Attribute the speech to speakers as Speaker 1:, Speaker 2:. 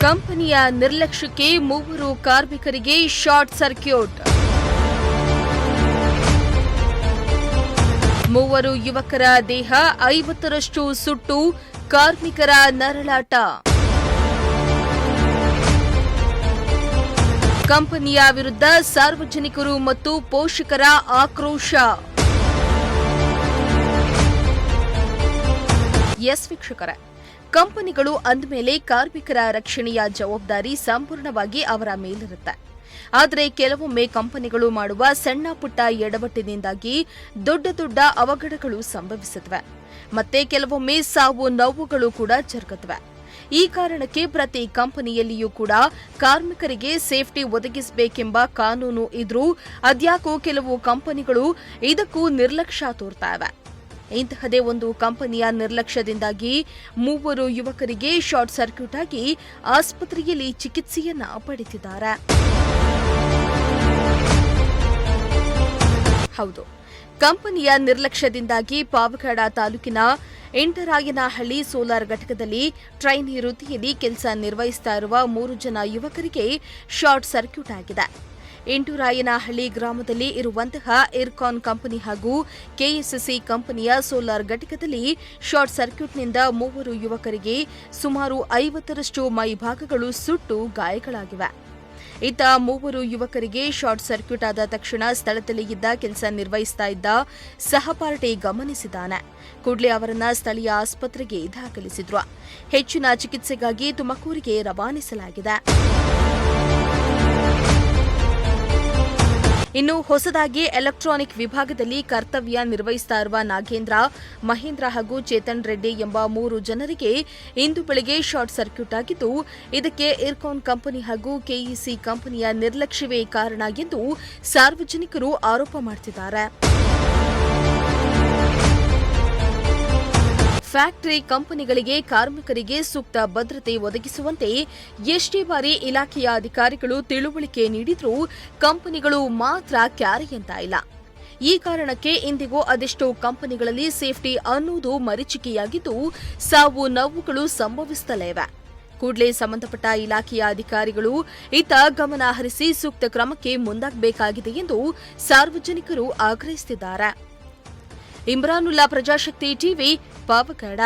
Speaker 1: ಕಂಪನಿಯ ನಿರ್ಲಕ್ಷ್ಯಕ್ಕೆ 3 ಕಾರ್ಮಿಕರಿಗೆ short circuit. 3 ಯುವಕರ ದೇಹ 50ರಷ್ಟು ಸುಟ್ಟು ಕಾರ್ಮಿಕರ ನರಳಾಟ. ಕಂಪನಿಯ ವಿರುದ್ಧ ಸಾರ್ವಜನಿಕರು ಮತ್ತು ಪೋಷಕರ ಆಕ್ರೋಶ. ಎಸ್ ವೀಕ್ಷಕರೇ, ಕಂಪನಿಗಳು ಅಂದಮೇಲೆ ಕಾರ್ಮಿಕರ ರಕ್ಷಣೆಯ ಜವಾಬ್ದಾರಿ ಸಂಪೂರ್ಣವಾಗಿ ಅವರ ಮೇಲಿರುತ್ತೆ. ಆದರೆ ಕೆಲವೊಮ್ಮೆ ಕಂಪನಿಗಳು ಮಾಡುವ ಸಣ್ಣ ಪುಟ್ಟ ಎಡವಟ್ಟಿನಿಂದಾಗಿ ದೊಡ್ಡ ದೊಡ್ಡ ಅವಘಡಗಳು ಸಂಭವಿಸುತ್ತವೆ. ಮತ್ತೆ ಕೆಲವೊಮ್ಮೆ ಸಾವು ನೋವುಗಳು ಕೂಡ ಜರುಗುತ್ತವೆ. ಈ ಕಾರಣಕ್ಕೆ ಪ್ರತಿ ಕಂಪನಿಯಲ್ಲಿಯೂ ಕೂಡ ಕಾರ್ಮಿಕರಿಗೆ ಸೇಫ್ಟಿ ಒದಗಿಸಬೇಕೆಂಬ ಕಾನೂನು ಇದ್ರೂ ಅದ್ಯಾಕೋ ಕೆಲವು ಕಂಪನಿಗಳು ಇದಕ್ಕೂ ನಿರ್ಲಕ್ಷ್ಯ ತೋರ್ತಾ ಇವೆ. ಇಂತಹದೇ ಒಂದು ಕಂಪನಿಯ ನಿರ್ಲಕ್ಷ್ಯದಿಂದಾಗಿ 3 ಯುವಕರಿಗೆ ಶಾರ್ಟ್ ಸರ್ಕ್ಯೂಟ್ ಆಗಿ ಆಸ್ಪತ್ರೆಯಲ್ಲಿ ಚಿಕಿತ್ಸೆಯನ್ನ ಪಡೆದಿದ್ದಾರೆ. ಹೌದು, ಕಂಪನಿಯ ನಿರ್ಲಕ್ಷ್ಯದಿಂದಾಗಿ ಪಾವಗಡ ತಾಲೂಕಿನ ಇಂಟರಾಯನಹಳ್ಳಿ ಸೋಲಾರ್ ಘಟಕದಲ್ಲಿ ಟ್ರೈನಿ ವೃತ್ತಿಯಲ್ಲಿ ಕೆಲಸ ನಿರ್ವಹಿಸುತ್ತಾ ಇರುವ 3 ಜನ ಯುವಕರಿಗೆ ಶಾರ್ಟ್ ಸರ್ಕ್ಯೂಟ್ ಆಗಿದೆ. ಇಂಟರಾಯನಹಳ್ಳಿ ಗ್ರಾಮದಲ್ಲಿ ಇರುವಂತಹ ಇರ್ಕಾನ್ ಕಂಪನಿ ಹಾಗೂ ಕೆಎಸ್ಸಿ ಕಂಪನಿಯ ಸೋಲಾರ್ ಘಟಕದಲ್ಲಿ ಶಾರ್ಟ್ ಸರ್ಕ್ಯೂಟ್ನಿಂದ 3 ಯುವಕರಿಗೆ ಸುಮಾರು 50ರಷ್ಟು ಮೈಭಾಗಗಳು ಸುಟ್ಟು ಗಾಯಗಳಾಗಿವೆ. ಇತ್ತ 3 ಯುವಕರಿಗೆ ಶಾರ್ಟ್ ಸರ್ಕ್ಯೂಟ್ ಆದ ತಕ್ಷಣ ಸ್ಥಳದಲ್ಲಿ ಇದ್ದ ಕೆಲಸ ನಿರ್ವಹಿಸ್ತಾ ಇದ್ದ ಸಹಪಾಠಿ ಗಮನಿಸಿದ್ದಾನೆ. ಕೂಡಲೇ ಅವರನ್ನ ಸ್ಥಳೀಯ ಆಸ್ಪತ್ರೆಗೆ ದಾಖಲಿಸಿದ್ರು. ಹೆಚ್ಚಿನ ಚಿಕಿತ್ಸೆಗಾಗಿ ತುಮಕೂರಿಗೆ ರವಾನಿಸಲಾಗಿದೆ. ಇನ್ನು ಹೊಸದಾಗಿ ಎಲೆಕ್ಟ್ರಾನಿಕ್ ವಿಭಾಗದಲ್ಲಿ ಕರ್ತವ್ಯ ನಿರ್ವಹಿಸುತ್ತಾ ಇರುವ ನಾಗೇಂದ್ರ, ಮಹೇಂದ್ರ ಹಾಗೂ ಚೇತನ್ ರೆಡ್ಡಿ ಎಂಬ 3 ಜನರಿಗೆ ಇಂದು ಬೆಳಗ್ಗೆ ಶಾರ್ಟ್ ಸರ್ಕ್ಯೂಟ್ ಆಗಿದ್ದು, ಇದಕ್ಕೆ ಇರ್ಕಾನ್ ಕಂಪನಿ ಹಾಗೂ ಕೆಇಸಿ ಕಂಪನಿಯ ನಿರ್ಲಕ್ಷ್ಯವೇ ಕಾರಣ ಎಂದು ಸಾರ್ವಜನಿಕರು ಆರೋಪ ಮಾಡುತ್ತಿದ್ದಾರೆ. ಫ್ಯಾಕ್ಟರಿ ಕಂಪನಿಗಳಿಗೆ ಕಾರ್ಮಿಕರಿಗೆ ಸೂಕ್ತ ಭದ್ರತೆ ಒದಗಿಸುವಂತೆ ಎಷ್ಟೇ ಬಾರಿ ಇಲಾಖೆಯ ಅಧಿಕಾರಿಗಳು ತಿಳುವಳಿಕೆ ನೀಡಿದ್ರೂ ಕಂಪನಿಗಳು ಮಾತ್ರ ಕ್ಯಾರೆಯಂತ ಇಲ್ಲ. ಈ ಕಾರಣಕ್ಕೆ ಇಂದಿಗೂ ಅದೆಷ್ಟೋ ಕಂಪನಿಗಳಲ್ಲಿ ಸೇಫ್ಟಿ ಅನ್ನೋದು ಮರೀಚಿಕೆಯಾಗಿದ್ದು ಸಾವು ನೋವುಗಳು ಸಂಭವಿಸುತ್ತಲೇ ಇವೆ. ಕೂಡಲೇ ಸಂಬಂಧಪಟ್ಟ ಇಲಾಖೆಯ ಅಧಿಕಾರಿಗಳು ಇತ್ತ ಗಮನ ಹರಿಸಿ ಸೂಕ್ತ ಕ್ರಮಕ್ಕೆ ಮುಂದಾಗಬೇಕಾಗಿದೆ ಎಂದು ಸಾರ್ವಜನಿಕರು ಆಗ್ರಹಿಸುತ್ತಿದ್ದಾರೆ. ಇಮ್ರಾನುಲ್ಲಾ, ಪ್ರಜಾಶಕ್ತಿ ಟಿವಿ, ಪಾವಗಡ.